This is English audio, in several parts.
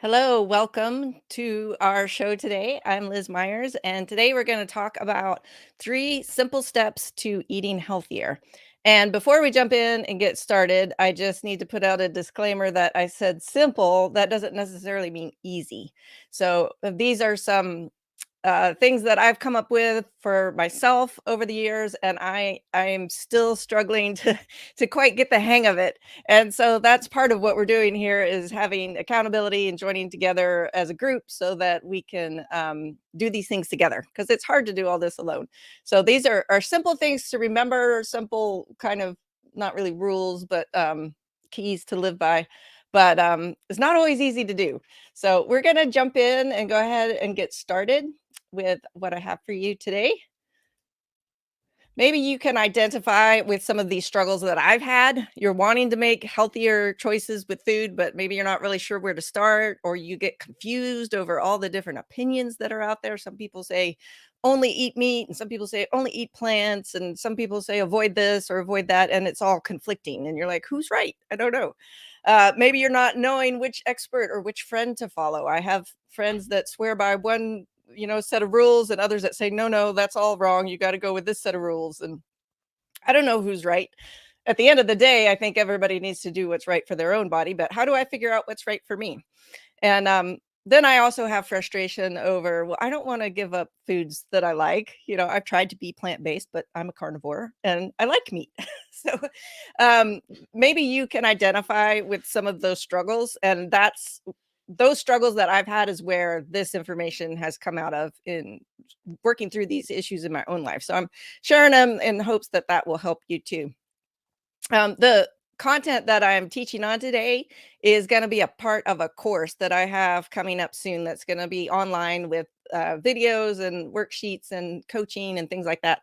Hello, welcome to our show today. I'm Liz Myers, and today we're going to talk about three simple steps to eating healthier. And before we jump in and get started, I just need to put out a disclaimer that I said simple. That doesn't necessarily mean easy. So, these are some things that I've come up with for myself over the years, and I'm still struggling to to quite get the hang of it. And so that's part of what we're doing here is having accountability and joining together as a group so that we can do these things together because it's hard to do all this alone. So these are simple things to remember, simple kind of not really rules, but keys to live by. But it's not always easy to do. So we're going to jump in and go ahead and get started with what I have for you today. Maybe you can identify with some of these struggles that I've had. You're wanting to make healthier choices with food, but maybe you're not really sure where to start, or you get confused over all the different opinions that are out there. Some people say only eat meat, and some people say only eat plants, and some people say avoid this or avoid that, and it's all conflicting. And you're like, who's right? I don't know. Maybe you're not knowing which expert or which friend to follow. I have friends that swear by one set of rules and others that say no, no, that's all wrong, you got to go with this set of rules. And I don't know who's right. At the end of the day, I think everybody needs to do what's right for their own body, but how do I figure out what's right for me? And then I also have frustration over, well, I don't want to give up foods that I like. I've tried to be plant-based, but I'm a carnivore and I like meat. So um, maybe you can identify with some of those struggles. And that's those struggles that I've had is where this information has come out of in working through these issues in my own life. So I'm sharing them in hopes that that will help you too. The content that I'm teaching on today is going to be a part of a course that I have coming up soon that's going to be online with videos and worksheets and coaching and things like that.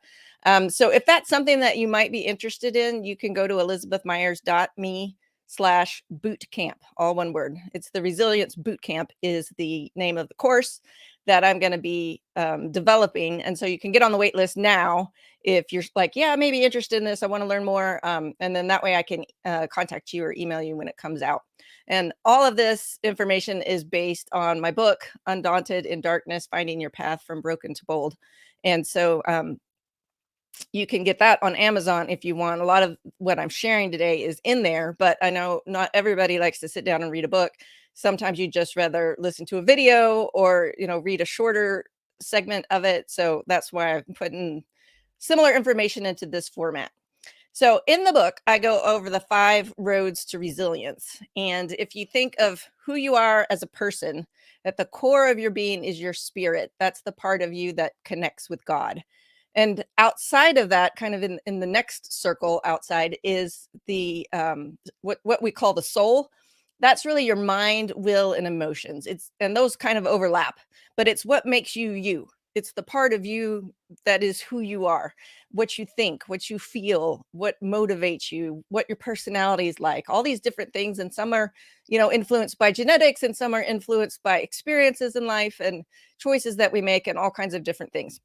So if that's something that you might be interested in, you can go to elizabethmyers.me/boot camp, all one word. It's the Resilience Boot Camp is the name of the course that I'm going to be developing. And so you can get on the wait list now if you're like, yeah, maybe interested in this, I want to learn more. And then that way I can contact you or email you when it comes out. And all of this information is based on my book, Undaunted in Darkness, Finding Your Path from Broken to Bold. And so you can get that on Amazon if you want. A lot of what I'm sharing today is in there, but I know not everybody likes to sit down and read a book. Sometimes you just rather listen to a video or, read a shorter segment of it. So that's why I'm putting similar information into this format. So in the book, I go over the 5 roads to resilience. And if you think of who you are as a person, at the core of your being is your spirit. That's the part of you that connects with God. And outside of that, kind of in the next circle outside is the what we call the soul. That's really your mind, will, and emotions. And those kind of overlap, but it's what makes you you. It's the part of you that is who you are, what you think, what you feel, what motivates you, what your personality is like, all these different things. And some are, influenced by genetics, and some are influenced by experiences in life and choices that we make, and all kinds of different things.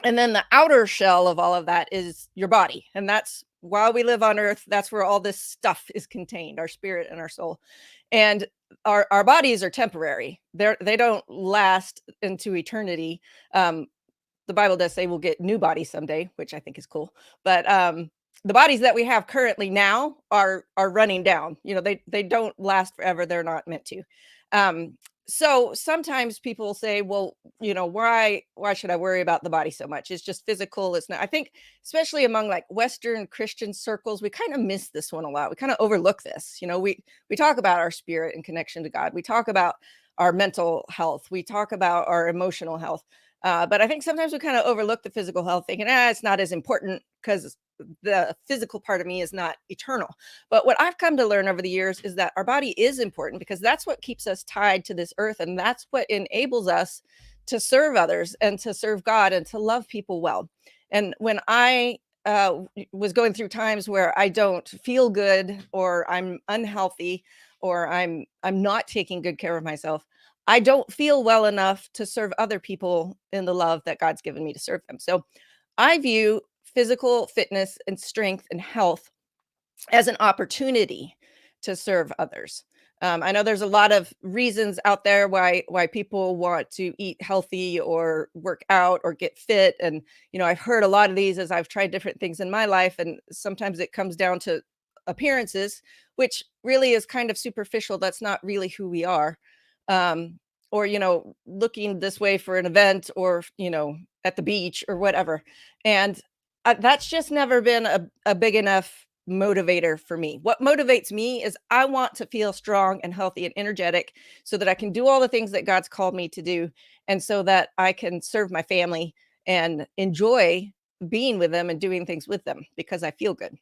And then the outer shell of all of that is your body. And that's while we live on earth, that's where all this stuff is contained, our spirit and our soul. And our bodies are temporary. They don't last into eternity. Um, the Bible does say we'll get new bodies someday, which I think is cool. But the bodies that we have currently now are running down. They don't last forever. They're not meant to. Um, so sometimes people say, well, why should I worry about the body so much? It's just physical. It's not. I think especially among like Western Christian circles, we kind of miss this one a lot. We kind of overlook this. We talk about our spirit and connection to God. We talk about our mental health. We talk about our emotional health. But I think sometimes we kind of overlook the physical health, thinking, it's not as important because the physical part of me is not eternal. But what I've come to learn over the years is that our body is important because that's what keeps us tied to this earth. And that's what enables us to serve others and to serve God and to love people well. And when I was going through times where I don't feel good or I'm unhealthy or I'm not taking good care of myself, I don't feel well enough to serve other people in the love that God's given me to serve them. So I view physical fitness and strength and health as an opportunity to serve others. I know there's a lot of reasons out there why people want to eat healthy or work out or get fit, and I've heard a lot of these as I've tried different things in my life, and sometimes it comes down to appearances, which really is kind of superficial. That's not really who we are. Um, or looking this way for an event, or at the beach or whatever. And that's just never been a big enough motivator for me. What motivates me is I want to feel strong and healthy and energetic so that I can do all the things that God's called me to do, and so that I can serve my family and enjoy being with them and doing things with them because I feel good.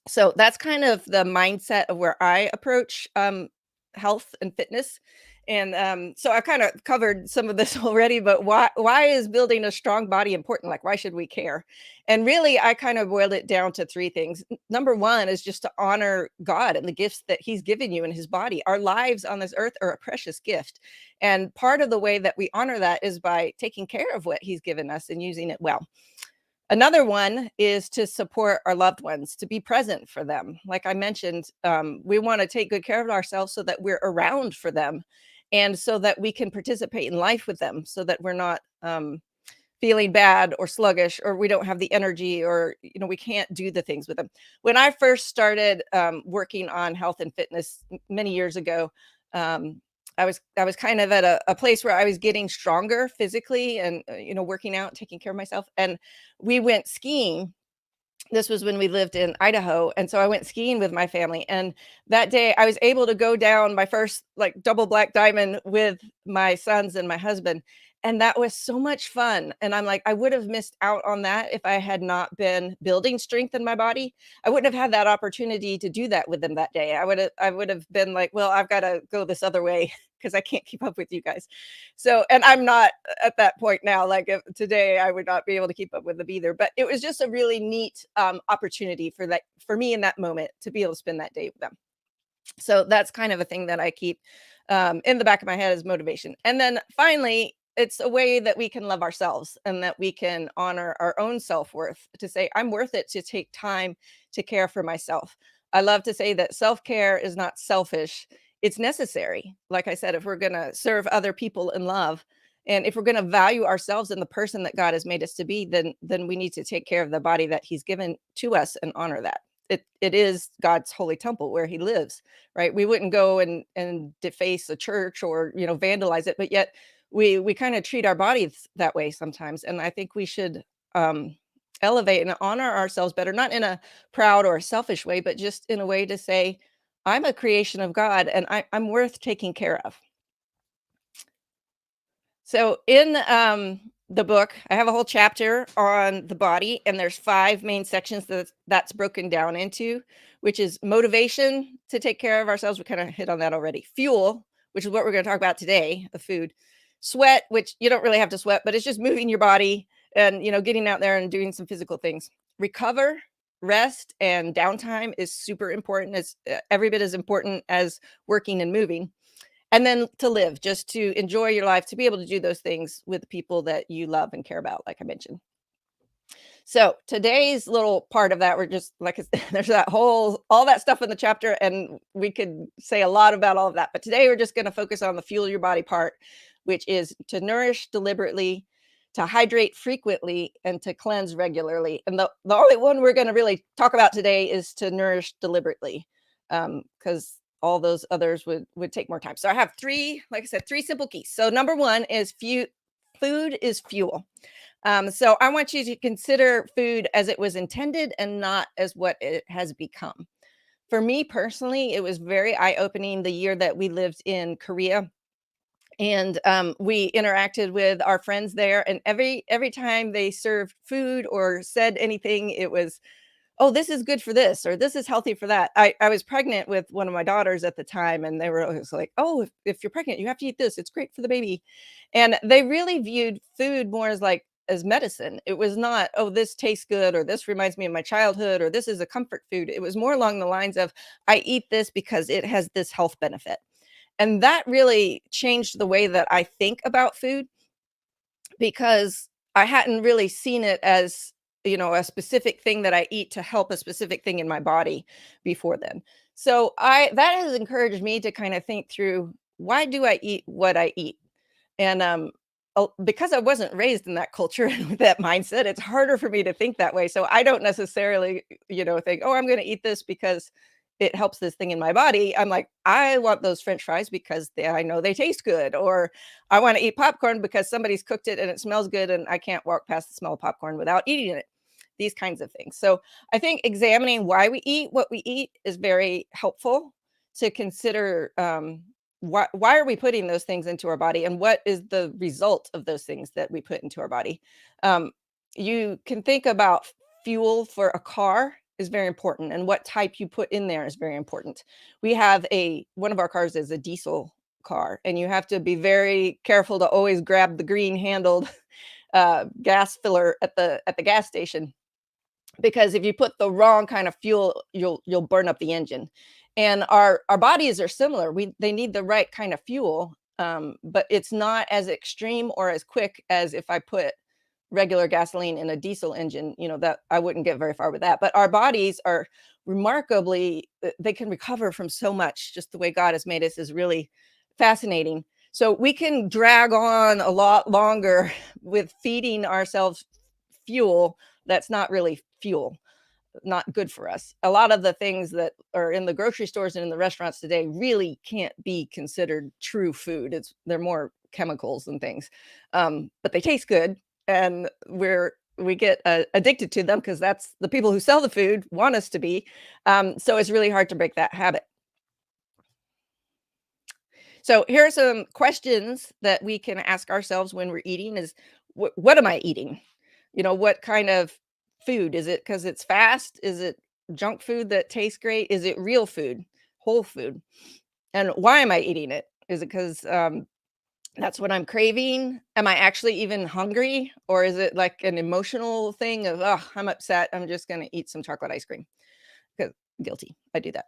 So that's kind of the mindset of where I approach health and fitness. And so I kind of covered some of this already, but why is building a strong body important? Like, why should we care? And really, I kind of boiled it down to three things. Number one is just to honor God and the gifts that He's given you in His body. Our lives on this earth are a precious gift, and part of the way that we honor that is by taking care of what He's given us and using it well. Another one is to support our loved ones, to be present for them. Like I mentioned, we want to take good care of ourselves so that we're around for them, and so that we can participate in life with them, so that we're not feeling bad or sluggish, or we don't have the energy, or we can't do the things with them. When I first started working on health and fitness many years ago, um, I was kind of at a place where I was getting stronger physically, and working out, taking care of myself. And we went skiing. This was when we lived in Idaho, and so I went skiing with my family, and that day I was able to go down my first, like, double black diamond with my sons and my husband, and that was so much fun. And I'm like, I would have missed out on that if I had not been building strength in my body. I wouldn't have had that opportunity to do that with them that day. I would have been like, "Well, I've gotta go this other way because I can't keep up with you guys." So, and I'm not at that point now. Like, if today I would not be able to keep up with them either. But it was just a really neat opportunity for me in that moment to be able to spend that day with them. So that's kind of a thing that I keep in the back of my head as motivation. And then finally, it's a way that we can love ourselves and that we can honor our own self worth, to say, I'm worth it to take time to care for myself. I love to say that self care is not selfish, it's necessary. Like I said, if we're going to serve other people in love, and if we're going to value ourselves and the person that God has made us to be, then we need to take care of the body that He's given to us and honor that. It is God's holy temple where He lives, right? We wouldn't go and deface a church, or vandalize it, but yet we kind of treat our bodies that way sometimes. And I think we should um elevate and honor ourselves better, not in a proud or a selfish way, but just in a way to say, I'm a creation of God, and I'm worth taking care of. So in the book, I have a whole chapter on the body, and there's five main sections that's broken down into, which is motivation to take care of ourselves. We kind of hit on that already. Fuel, which is what we're going to talk about today, the food. Sweat, which you don't really have to sweat, but it's just moving your body and getting out there and doing some physical things. Recover, rest, and downtime is super important. It's every bit as important as working and moving. And then to live, just to enjoy your life, to be able to do those things with the people that you love and care about, like I mentioned. So today's little part of that, we're just like, there's that whole, all that stuff in the chapter, and we could say a lot about all of that. But today we're just going to focus on the fuel your body part, which is to nourish deliberately, to hydrate frequently, and to cleanse regularly. And the only one we're going to really talk about today is to nourish deliberately, because all those others would take more time. So I have three, like I said, three simple keys. So number one is food is fuel. So I want you to consider food as it was intended and not as what it has become. For me personally, it was very eye-opening the year that we lived in Korea, and we interacted with our friends there. And every time they served food or said anything, it was, oh, this is good for this, or this is healthy for that. I was pregnant with one of my daughters at the time, and they were always like, oh, if you're pregnant, you have to eat this. It's great for the baby. And they really viewed food more as like as medicine. It was not, oh, this tastes good, or this reminds me of my childhood, or this is a comfort food. It was more along the lines of, I eat this because it has this health benefit. And that really changed the way that I think about food, because I hadn't really seen it as, a specific thing that I eat to help a specific thing in my body before then. So I that has encouraged me to kind of think through, why do I eat what I eat? And because I wasn't raised in that culture and with that mindset, it's harder for me to think that way. So I don't necessarily, think, oh, I'm going to eat this because it helps this thing in my body. I'm like, I want those French fries because I know they taste good, or I want to eat popcorn because somebody's cooked it and it smells good, and I can't walk past the smell of popcorn without eating it. These kinds of things. So I think examining why we eat what we eat is very helpful to consider. Why are we putting those things into our body, and what is the result of those things that we put into our body? Um, you can think about fuel for a car is very important, and what type you put in there is very important. We have a one of our cars is a diesel car, and you have to be very careful to always grab the green handled gas filler at the gas station, because if you put the wrong kind of fuel, you'll burn up the engine. And our bodies are similar. We They need the right kind of fuel, but it's not as extreme or as quick as if I put regular gasoline in a diesel engine. That I wouldn't get very far with that. But our bodies are remarkably, they can recover from so much. Just the way God has made us is really fascinating. So we can drag on a lot longer with feeding ourselves fuel that's not really fuel, not good for us. A lot of the things that are in the grocery stores and in the restaurants today really can't be considered true food. They're more chemicals and things, but they taste good, and we get addicted to them because that's the people who sell the food want us to be. So it's really hard to break that habit. So here are some questions that we can ask ourselves when we're eating: is what am I eating? What kind of food is it? Because it's fast. Is it junk food that tastes great? Is it real food, whole food? And why am I eating it? Is it because that's what I'm craving? Am I actually even hungry? Or is it like an emotional thing of, oh, I'm upset, I'm just going to eat some chocolate ice cream? 'Cause guilty, I do that.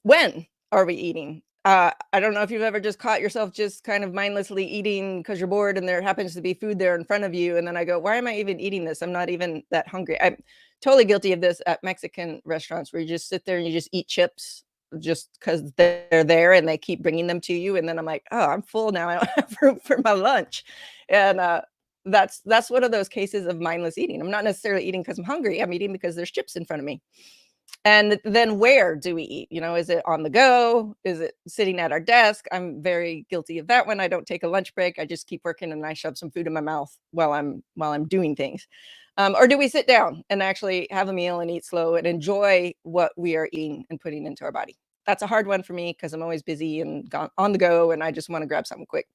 When are we eating? I don't know if you've ever just caught yourself just kind of mindlessly eating because 'cause you're bored and there happens to be food there in front of you, and then I go, "Why am I even eating this? I'm not even that hungry." I'm totally guilty of this at Mexican restaurants where you just sit there and you just eat chips just because 'cause they're there and they keep bringing them to you, and then I'm like, "Oh, I'm full now, I don't have room for my lunch." And, that's one of those cases of mindless eating. I'm not necessarily eating because 'cause I'm hungry, I'm eating because there's chips in front of me. And then where do we eat? Is it on the go? Is it sitting at our desk? I'm very guilty of that one. I don't take a lunch break. I just keep working and I shove some food in my mouth while I'm doing things. Or do we sit down and actually have a meal and eat slow and enjoy what we are eating and putting into our body? That's a hard one for me because I'm always busy and gone on the go, and I just want to grab something quick.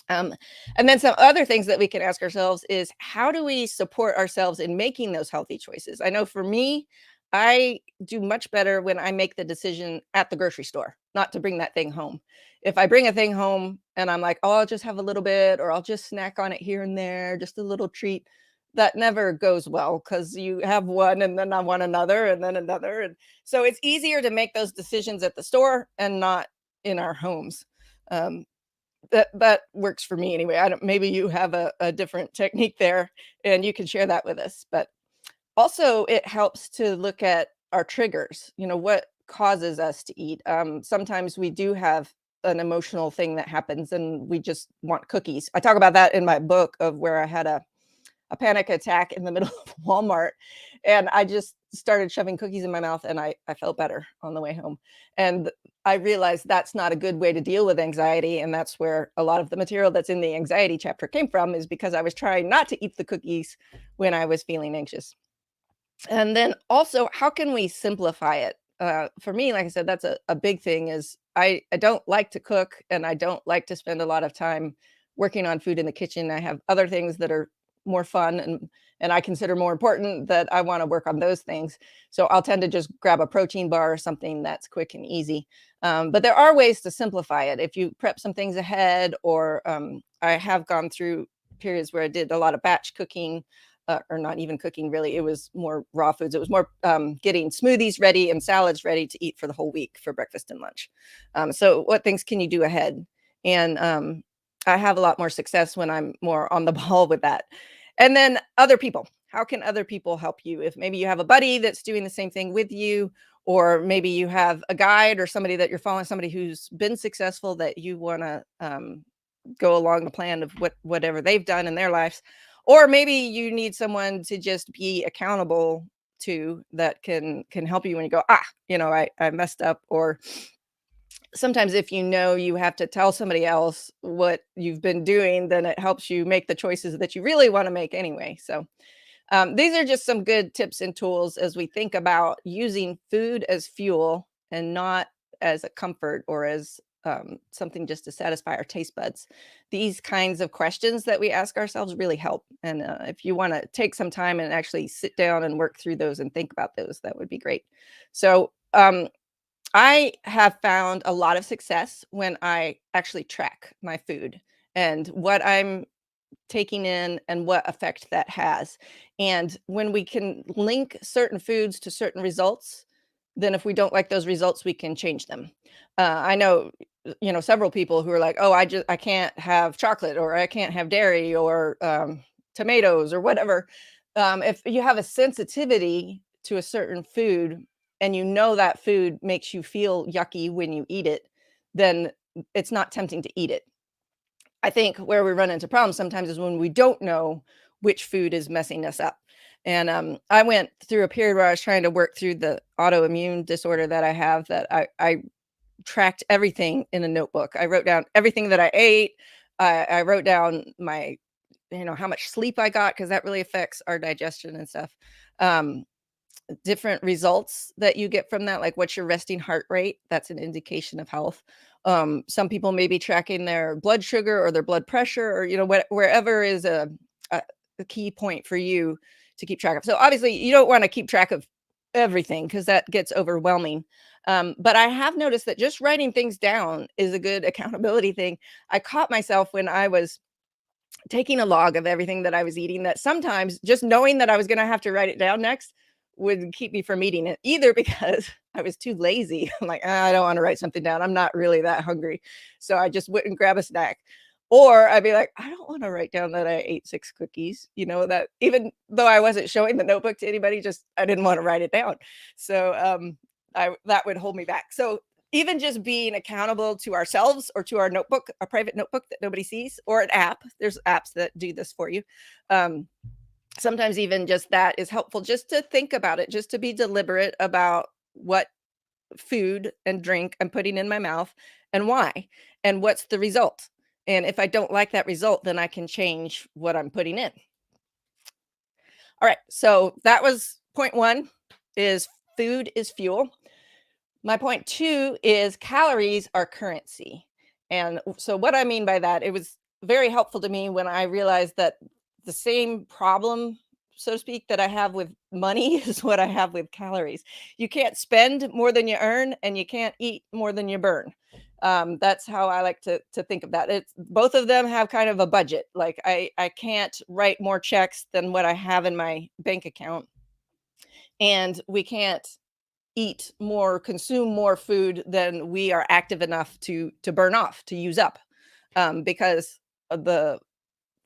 Um, and then some other things that we can ask ourselves is, how do we support ourselves in making those healthy choices? I know for me, I do much better when I make the decision at the grocery store, not to bring that thing home. If I bring a thing home and I'm like, oh, I'll just have a little bit, or I'll just snack on it here and there, just a little treat, that never goes well because you have one and then I want another and then another. And so it's easier to make those decisions at the store and not in our homes. Um, that works for me anyway. I don't Maybe you have a different technique there and you can share that with us. But also it helps to look at our triggers, what causes us to eat. Sometimes we do have an emotional thing that happens and we just want cookies. I talk about that in my book, of where I had a panic attack in the middle of Walmart. And I just started shoving cookies in my mouth, and I felt better on the way home. And I realized that's not a good way to deal with anxiety. And that's where a lot of the material that's in the anxiety chapter came from, is because I was trying not to eat the cookies when I was feeling anxious. And then also, how can we simplify it? For me, like I said, that's a big thing. Is I don't like to cook, and I don't like to spend a lot of time working on food in the kitchen. I have other things that are more fun and I consider more important, that I want to work on those things. So I'll tend to just grab a protein bar or something that's quick and easy. But there are ways to simplify it if you prep some things ahead, or I have gone through periods where I did a lot of batch cooking, or not even cooking really. It was more raw foods. It was more getting smoothies ready and salads ready to eat for the whole week for breakfast and lunch. So what things can you do ahead? And I have a lot more success when I'm more on the ball with that. And then other people. How can other people help you? If maybe you have a buddy that's doing the same thing with you, or maybe you have a guide or somebody that you're following, somebody who's been successful that you want to go along the plan of whatever they've done in their lives. Or maybe you need someone to just be accountable to, that can help you when you go, I messed up. Or sometimes if you know you have to tell somebody else what you've been doing, then it helps you make the choices that you really want to make anyway. So these are just some good tips and tools as we think about using food as fuel and not as a comfort or as something just to satisfy our taste buds. These kinds of questions that we ask ourselves really help. And if you want to take some time and actually sit down and work through those and think about those, that would be great. So, I have found a lot of success when I actually track my food and what I'm taking in and what effect that has. And when we can link certain foods to certain results, then if we don't like those results, we can change them. I know, several people who are like, "Oh, I can't have chocolate, or I can't have dairy, or tomatoes, or whatever." If you have a sensitivity to a certain food, and you know that food makes you feel yucky when you eat it, then it's not tempting to eat it. I think where we run into problems sometimes is when we don't know which food is messing us up. And I went through a period where I was trying to work through the autoimmune disorder that I have, that I tracked everything in a notebook. I wrote down everything that I ate. I wrote down my, how much sleep I got, because that really affects our digestion and stuff. Um, Different results that you get from that, like what's your resting heart rate? That's an indication of health. Some people may be tracking their blood sugar or their blood pressure, or wherever is a, a key point for you to keep track of. So obviously, you don't want to keep track of everything because that gets overwhelming. But I have noticed that just writing things down is a good accountability thing. I caught myself when I was taking a log of everything that I was eating, that sometimes just knowing that I was going to have to write it down next would keep me from eating it, either because I was too lazy. I'm like, I don't want to write something down. I'm not really that hungry. So I just wouldn't grab a snack. Or I'd be like, I don't want to write down that I ate 6 cookies, that even though I wasn't showing the notebook to anybody, just I didn't want to write it down. So that would hold me back. So even just being accountable to ourselves or to our notebook, a private notebook that nobody sees, or an app. There's apps that do this for you. Sometimes even just that is helpful, just to think about it, just to be deliberate about what food and drink I'm putting in my mouth and why, and what's the result. And if I don't like that result, then I can change what I'm putting in. All right. So that was point one, is food is fuel. My point two is calories are currency. And so what I mean by that, it was very helpful to me when I realized that the same problem, so to speak, that I have with money is what I have with calories. You can't spend more than you earn, and you can't eat more than you burn. That's how I like to think of that. It's both of them have kind of a budget. Like I can't write more checks than what I have in my bank account, and we can't eat more, consume more food than we are active enough to burn off, to use up, because the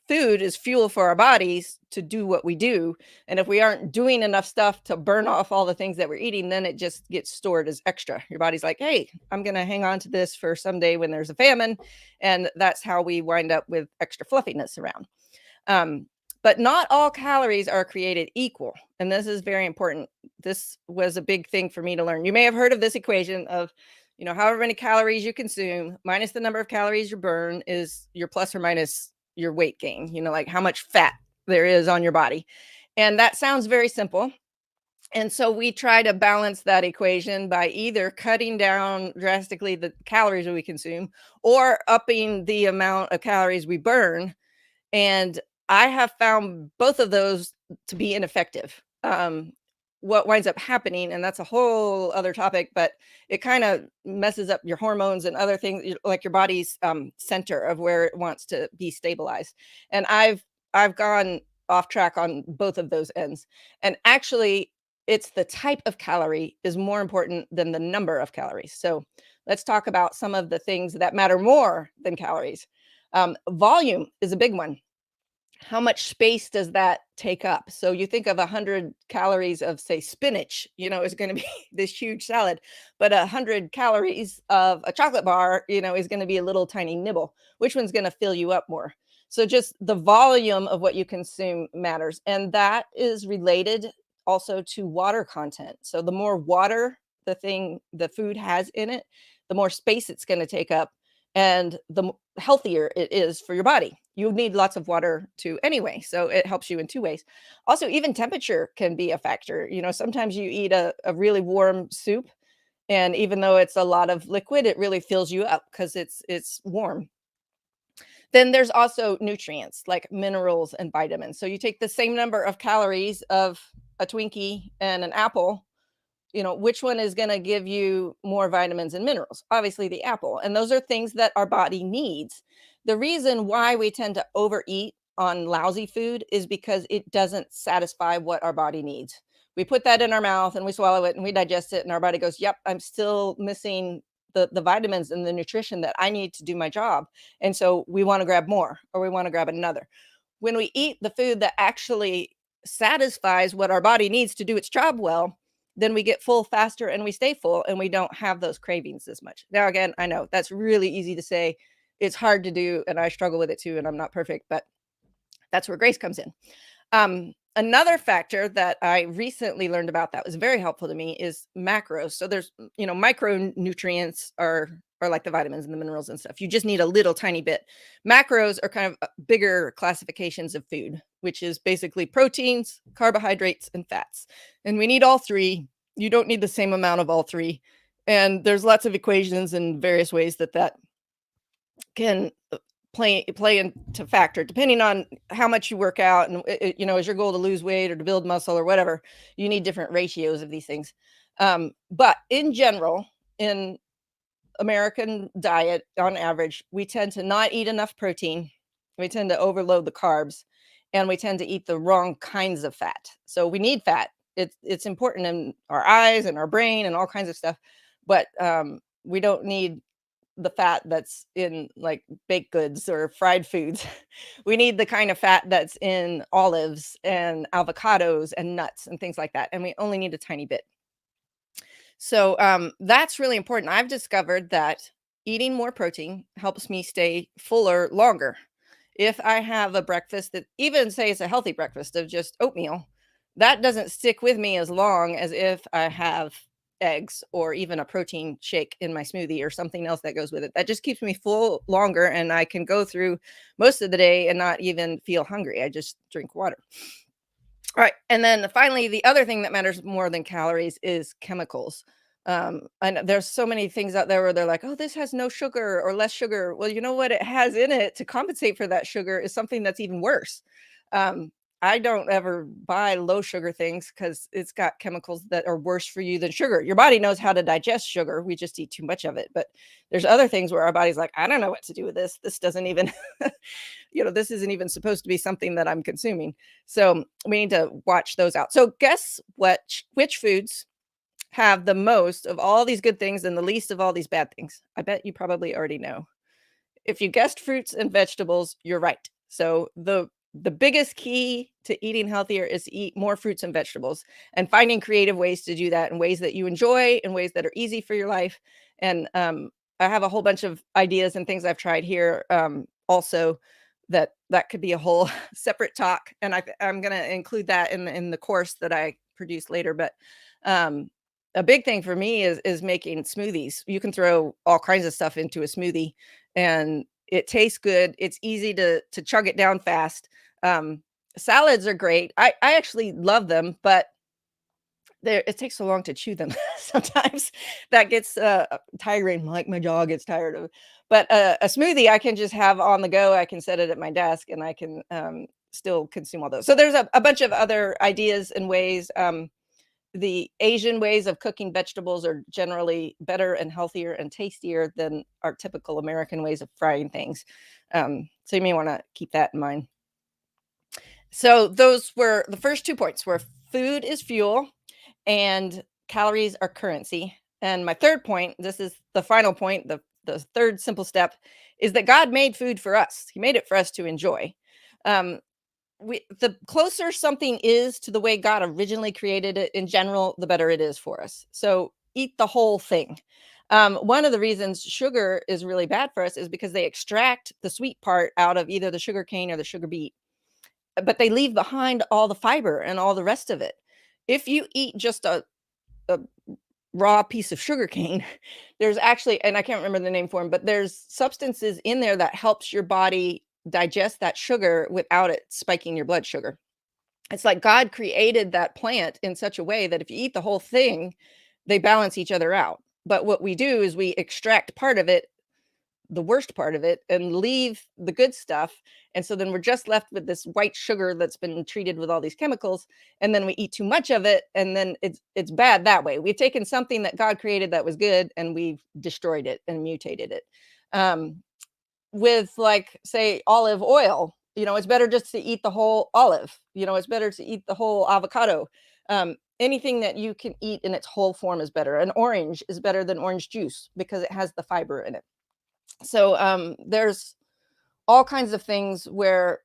food is fuel for our bodies to do what we do. And if we aren't doing enough stuff to burn off all the things that we're eating, then it just gets stored as extra. Your body's like, hey, I'm going to hang on to this for someday when there's a famine. And that's how we wind up with extra fluffiness around. But not all calories are created equal. And this is very important. This was a big thing for me to learn. You may have heard of this equation of, however many calories you consume minus the number of calories you burn is your plus or minus your weight gain, like how much fat there is on your body. And that sounds very simple. And so we try to balance that equation by either cutting down drastically the calories that we consume, or upping the amount of calories we burn. And I have found both of those to be ineffective. What winds up happening, and that's a whole other topic, but it kind of messes up your hormones and other things, like your body's center of where it wants to be stabilized. And I've gone off track on both of those ends. And actually, it's the type of calorie is more important than the number of calories. So let's talk about some of the things that matter more than calories. Volume is a big one. how much space does that take up? So you think of 100 calories of, say, spinach, is going to be this huge salad, but 100 calories of a chocolate bar, is going to be a little tiny nibble. Which one's going to fill you up more? So just the volume of what you consume matters. And that is related also to water content. So the more water the food has in it, the more space it's going to take up and the healthier it is for your body. You need lots of water too anyway, so it helps you in two ways. Also, even temperature can be a factor. Sometimes you eat a really warm soup, and even though it's a lot of liquid, it really fills you up because it's warm. Then there's also nutrients like minerals and vitamins. So you take the same number of calories of a Twinkie and an apple, which one is going to give you more vitamins and minerals? Obviously, the apple. And those are things that our body needs. The reason why we tend to overeat on lousy food is because it doesn't satisfy what our body needs. We put that in our mouth and we swallow it and we digest it, and our body goes, "Yep, I'm still missing the vitamins and the nutrition that I need to do my job." And so we want to grab more or we want to grab another. When we eat the food that actually satisfies what our body needs to do its job well, then we get full faster and we stay full and we don't have those cravings as much. Now, again, I know that's really easy to say. It's hard to do, and I struggle with it too, and I'm not perfect, but that's where grace comes in. Another factor that I recently learned about that was very helpful to me is macros. So there's, micronutrients are like the vitamins and the minerals and stuff. You just need a little tiny bit. Macros are kind of bigger classifications of food, which is basically proteins, carbohydrates, and fats. And we need all three. You don't need the same amount of all three. And there's lots of equations and various ways that can play into factor depending on how much you work out, and is your goal to lose weight or to build muscle or whatever. You need different ratios of these things. But in general, in American diet, on average, we tend to not eat enough protein. We tend to overload the carbs, and we tend to eat the wrong kinds of fat. So we need fat. It's important in our eyes and our brain and all kinds of stuff, but we don't need the fat that's in like baked goods or fried foods. We need the kind of fat that's in olives and avocados and nuts and things like that. And we only need a tiny bit. So that's really important. I've discovered that eating more protein helps me stay fuller longer. If I have a breakfast that, even say it's a healthy breakfast of just oatmeal, that doesn't stick with me as long as if I have eggs or even a protein shake in my smoothie or something else that goes with it. That just keeps me full longer, and I can go through most of the day and not even feel hungry. I just drink water. All right. And then finally, the other thing that matters more than calories is chemicals. And there's so many things out there where they're like, "Oh, this has no sugar or less sugar." Well, you know what it has in it to compensate for that sugar is something that's even worse. Um, I don't ever buy low sugar things because it's got chemicals that are worse for you than sugar. Your body knows how to digest sugar. We just eat too much of it. But there's other things where our body's like, "I don't know what to do with this. This doesn't even, this isn't even supposed to be something that I'm consuming." So we need to watch those out. So guess what? Which foods have the most of all these good things and the least of all these bad things? I bet you probably already know. If you guessed fruits and vegetables, you're right. So the biggest key to eating healthier is to eat more fruits and vegetables and finding creative ways to do that in ways that you enjoy, in ways that are easy for your life. And I have a whole bunch of ideas and things I've tried here, also that could be a whole separate talk, and I'm going to include that in the course that I produce later. But a big thing for me is making smoothies. You can throw all kinds of stuff into a smoothie, and it tastes good. It's easy to chug it down fast. Um, Salads are great. I actually love them, but it takes so long to chew them. Sometimes that gets tiring. Like my jaw gets tired of. But a smoothie I can just have on the go. I can set it at my desk, and I can still consume all those. So there's a bunch of other ideas and ways. The Asian ways of cooking vegetables are generally better and healthier and tastier than our typical American ways of frying things. So you may want to keep that in mind. So those were the first 2 points, where food is fuel and calories are currency. And my third point, this is the final point, the third simple step, is that God made food for us. He made it for us to enjoy. Um, the closer something is to the way God originally created it in general, the better it is for us. So eat the whole thing. One of the reasons sugar is really bad for us is because they extract the sweet part out of either the sugar cane or the sugar beet, but they leave behind all the fiber and all the rest of it. If you eat just a raw piece of sugar cane, there's actually, and I can't remember the name for them, but there's substances in there that helps your body digest that sugar without it spiking your blood sugar. It's like God created that plant in such a way that if you eat the whole thing, they balance each other out. But what we do is we extract part of it, the worst part of it, and leave the good stuff. And so then we're just left with this white sugar that's been treated with all these chemicals. And then we eat too much of it, and then it's bad that way. We've taken something that God created that was good, and we've destroyed it and mutated it. Um, with, like, say, olive oil, it's better just to eat the whole olive. It's better to eat the whole avocado. Anything that you can eat in its whole form is better. An orange is better than orange juice because it has the fiber in it. So there's all kinds of things where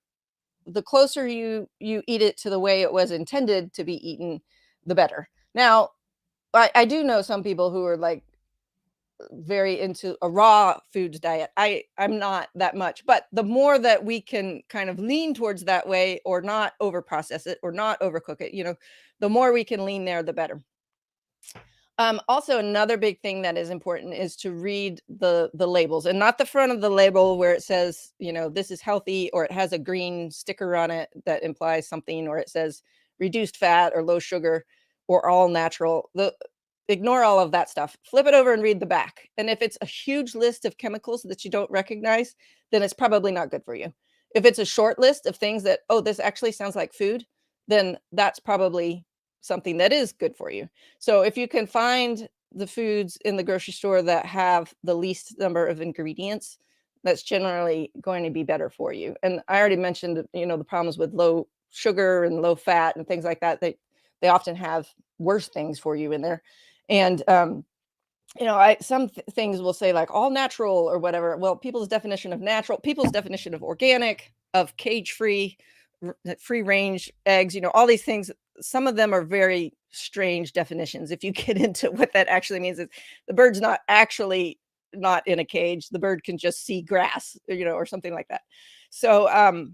the closer you eat it to the way it was intended to be eaten, the better. Now, I do know some people who are like very into a raw foods diet. I'm not that much, but the more that we can kind of lean towards that way, or not over process it or not overcook it, the more we can lean there, the better. Also, another big thing that is important is to read the labels, and not the front of the label where it says, this is healthy, or it has a green sticker on it that implies something, or it says reduced fat or low sugar or all natural. Ignore all of that stuff. Flip it over and read the back. And if it's a huge list of chemicals that you don't recognize, then it's probably not good for you. If it's a short list of things that, oh, this actually sounds like food, then that's probably something that is good for you. So if you can find the foods in the grocery store that have the least number of ingredients, that's generally going to be better for you. And I already mentioned, the problems with low sugar and low fat and things like that. They often have worse things for you in there. And things will say like all natural or whatever. Well, people's definition of natural, people's definition of organic, of cage free, free range eggs, all these things, some of them are very strange definitions. If you get into what that actually means, is the bird's not actually not in a cage. The bird can just see grass, or something like that. So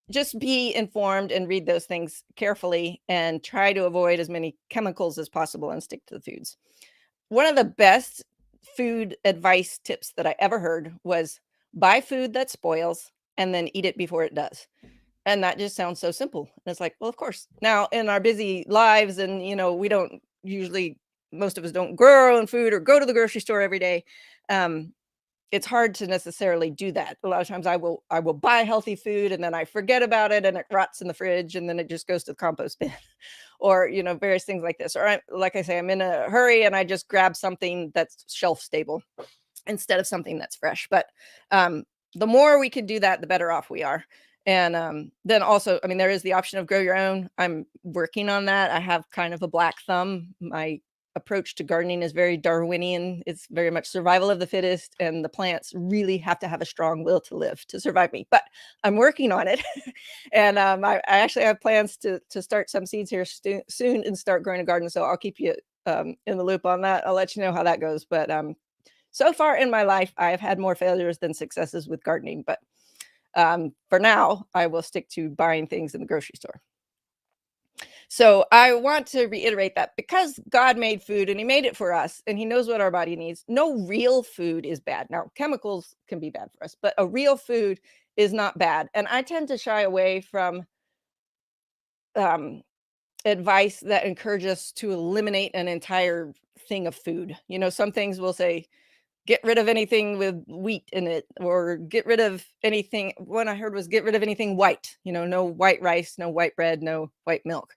just be informed and read those things carefully and try to avoid as many chemicals as possible and stick to the foods. One of the best food advice tips that I ever heard was buy food that spoils and then eat it before it does. And that just sounds so simple. And it's like, well, of course. Now, in our busy lives, and we don't usually, most of us don't grow our own food or go to the grocery store every day. It's hard to necessarily do that. A lot of times I will buy healthy food and then I forget about it and it rots in the fridge and then it just goes to the compost bin. Or various things like this. Or like I say, I'm in a hurry and I just grab something that's shelf stable instead of something that's fresh. But the more we can do that, the better off we are. And then also, I mean, there is the option of grow your own. I'm working on that. I have kind of a black thumb. My approach to gardening is very Darwinian. It's very much survival of the fittest, and the plants really have to have a strong will to live to survive me. But I'm working on it, and I actually have plans to start some seeds here soon and start growing a garden. So I'll keep you in the loop on that. I'll let you know how that goes. But so far in my life, I have had more failures than successes with gardening. But for now, I will stick to buying things in the grocery store. So I want to reiterate that because God made food and he made it for us and he knows what our body needs, no real food is bad. Now, chemicals can be bad for us, but a real food is not bad. And I tend to shy away from advice that encourages us to eliminate an entire thing of food. Some things will say, get rid of anything with wheat in it, or get rid of anything. One I heard was get rid of anything white, no white rice, no white bread, no white milk.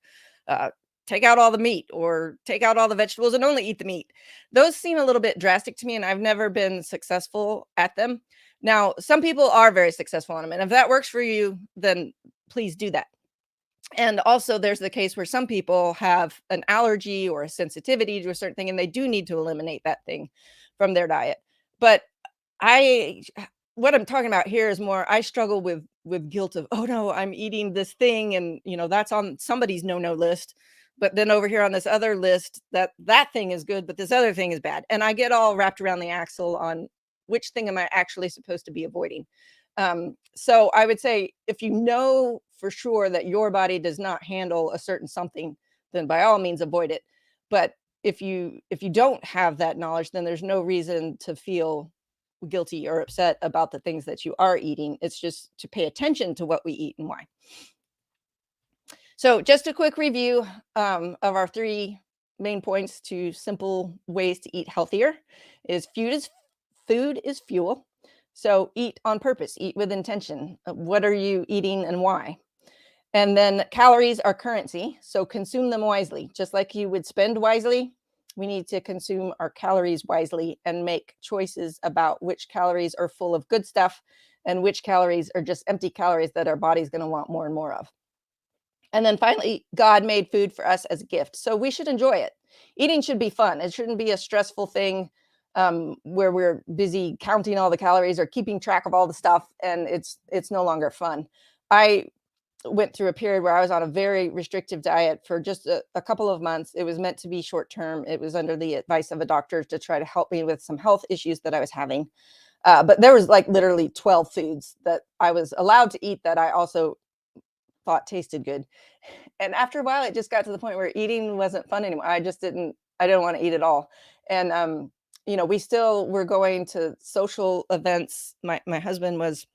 Take out all the meat or take out all the vegetables and only eat the meat. Those seem a little bit drastic to me, and I've never been successful at them. Now, some people are very successful on them, and if that works for you, then please do that. And also, there's the case where some people have an allergy or a sensitivity to a certain thing, and they do need to eliminate that thing from their diet. But I, what I'm talking about here is more, I struggle with with guilt of, oh no, I'm eating this thing, and that's on somebody's no list. But then over here on this other list, that thing is good, but this other thing is bad. And I get all wrapped around the axle on which thing am I actually supposed to be avoiding. So I would say, if you know for sure that your body does not handle a certain something, then by all means avoid it. But if you don't have that knowledge, then there's no reason to feel guilty or upset about the things that you are eating. It's just to pay attention to what we eat and why. So, just a quick review of our three main points to simple ways to eat healthier is food is fuel. So eat on purpose, eat with intention. What are you eating and why? And then calories are currency, so consume them wisely. Just like you would spend wisely, we need to consume our calories wisely and make choices about which calories are full of good stuff and which calories are just empty calories that our body's going to want more and more of. And then finally, God made food for us as a gift, so we should enjoy it. Eating should be fun. It shouldn't be a stressful thing where we're busy counting all the calories or keeping track of all the stuff, and it's no longer fun. I went through a period where I was on a very restrictive diet for just a couple of months. It was meant to be short term. It was under the advice of a doctor to try to help me with some health issues that I was having. But there was like literally 12 foods that I was allowed to eat that I also thought tasted good. And after a while, it just got to the point where eating wasn't fun anymore. I didn't want to eat at all. And, we still were going to social events. My husband was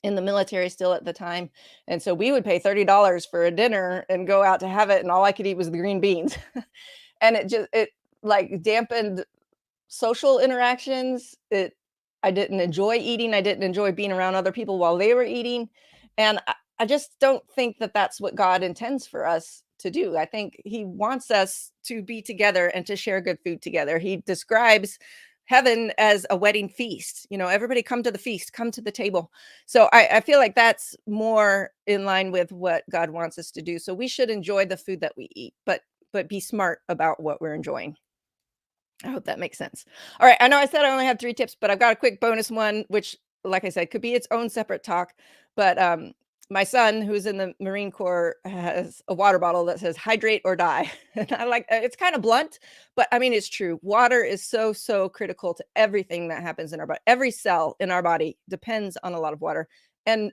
in the military still at the time. And so we would pay $30 for a dinner and go out to have it. And all I could eat was the green beans. And it like dampened social interactions. I didn't enjoy eating. I didn't enjoy being around other people while they were eating. And I just don't think that that's what God intends for us to do. I think he wants us to be together and to share good food together. He describes heaven as a wedding feast. Everybody come to the feast, come to the table. So I feel like that's more in line with what God wants us to do. So we should enjoy the food that we eat, but be smart about what we're enjoying. I hope that makes sense. All right. I know I said I only had 3 tips, but I've got a quick bonus one, which, like I said, could be its own separate talk. But my son, who's in the Marine Corps, has a water bottle that says hydrate or die. And I like it's kind of blunt, but I mean, it's true. Water is so, so critical to everything that happens in our body. Every cell in our body depends on a lot of water. And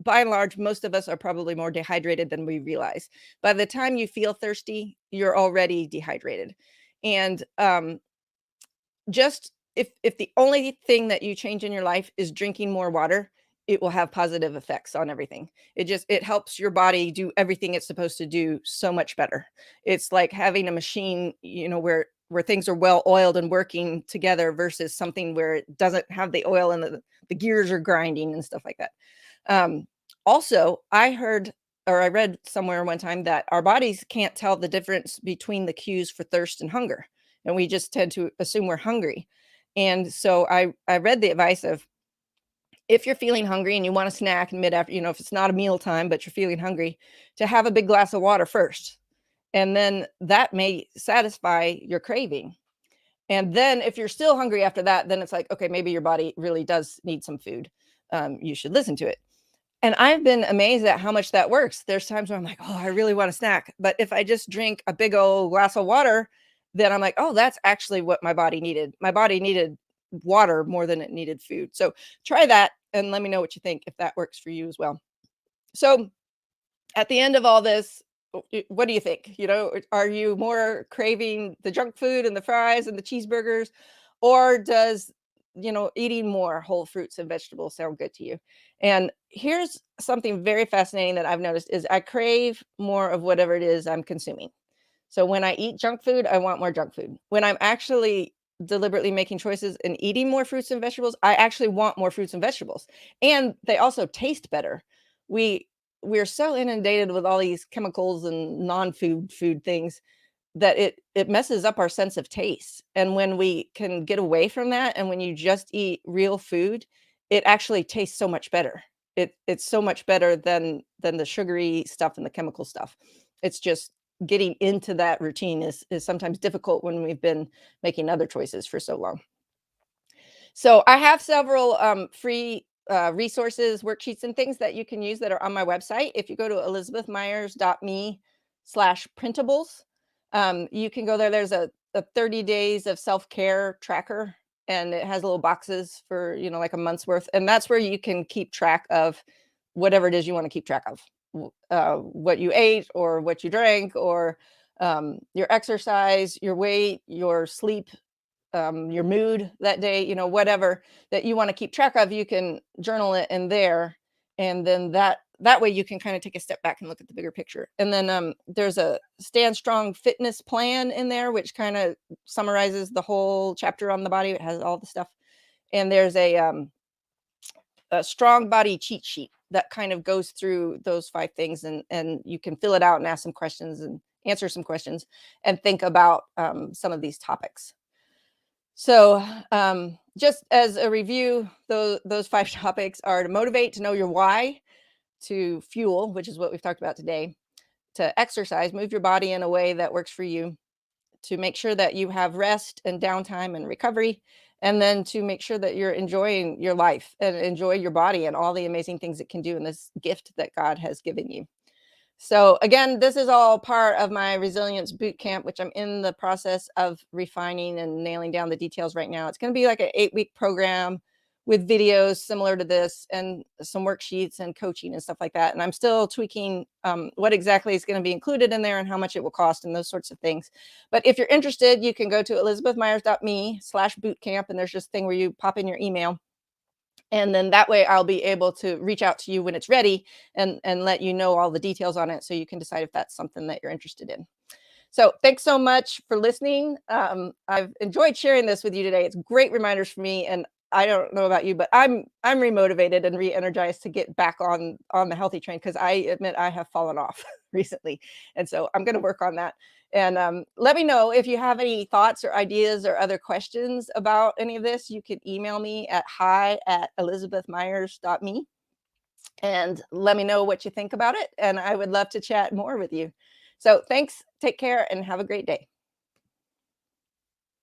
by and large, most of us are probably more dehydrated than we realize. By the time you feel thirsty, you're already dehydrated. And just if the only thing that you change in your life is drinking more water, it will have positive effects on everything. It helps your body do everything it's supposed to do so much better. It's like having a machine, where things are well oiled and working together versus something where it doesn't have the oil and the gears are grinding and stuff like that. Also, I read somewhere one time that our bodies can't tell the difference between the cues for thirst and hunger, and we just tend to assume we're hungry. And so I read the advice of, if you're feeling hungry and you want a snack in mid after, if it's not a meal time but you're feeling hungry, to have a big glass of water first, and then that may satisfy your craving. And then if you're still hungry after that, then it's like, okay, maybe your body really does need some food. You should listen to it. And I've been amazed at how much that works. There's times where I'm like, oh, I really want a snack. But if I just drink a big old glass of water, then I'm like, oh, that's actually what my body needed. My body needed water more than it needed food. So try that and let me know what you think, if that works for you as well. So at the end of all this, what do you think? Are you more craving the junk food and the fries and the cheeseburgers, or does, eating more whole fruits and vegetables sound good to you? And here's something very fascinating that I've noticed is I crave more of whatever it is I'm consuming. So when I eat junk food, I want more junk food. When I'm actually deliberately making choices and eating more fruits and vegetables, I actually want more fruits and vegetables. And they also taste better. We we're so inundated with all these chemicals and non-food things that it messes up our sense of taste. And when we can get away from that, and when you just eat real food, it actually tastes so much better. It's so much better than the sugary stuff and the chemical stuff. It's just getting into that routine is sometimes difficult when we've been making other choices for so long. So I have several free resources, worksheets, and things that you can use that are on my website. If you go to elizabethmyers.me/printables, you can go there. There's a 30 days of self-care tracker, and it has little boxes for, like a month's worth. And that's where you can keep track of whatever it is you want to keep track of. What you ate or what you drank, or your exercise, your weight, your sleep, your mood that day, whatever that you want to keep track of, you can journal it in there. And then that way you can kind of take a step back and look at the bigger picture. And then there's a Stand Strong fitness plan in there, which kind of summarizes the whole chapter on the body. It has all the stuff. And there's a strong body cheat sheet that kind of goes through those 5 things, and you can fill it out and ask some questions and answer some questions and think about some of these topics. So, just as a review, those 5 topics are: to motivate, to know your why; to fuel, which is what we've talked about today; to exercise, move your body in a way that works for you; to make sure that you have rest and downtime and recovery; and then to make sure that you're enjoying your life and enjoy your body and all the amazing things it can do in this gift that God has given you. So again, this is all part of my resilience boot camp, which I'm in the process of refining and nailing down the details right now. It's going to be like an 8-week program with videos similar to this, and some worksheets and coaching and stuff like that. And I'm still tweaking what exactly is going to be included in there and how much it will cost and those sorts of things. But if you're interested, you can go to elizabethmyers.me/bootcamp, and there's just a thing where you pop in your email. And then that way I'll be able to reach out to you when it's ready, and let you know all the details on it, so you can decide if that's something that you're interested in. So thanks so much for listening. I've enjoyed sharing this with you today. It's great reminders for me, and I don't know about you, but I'm remotivated and re-energized to get back on the healthy train, because I admit I have fallen off recently, and so I'm going to work on that. And let me know if you have any thoughts or ideas or other questions about any of this. You can email me at hi@elizabethmyers.me, and let me know what you think about it. And I would love to chat more with you. So thanks. Take care and have a great day.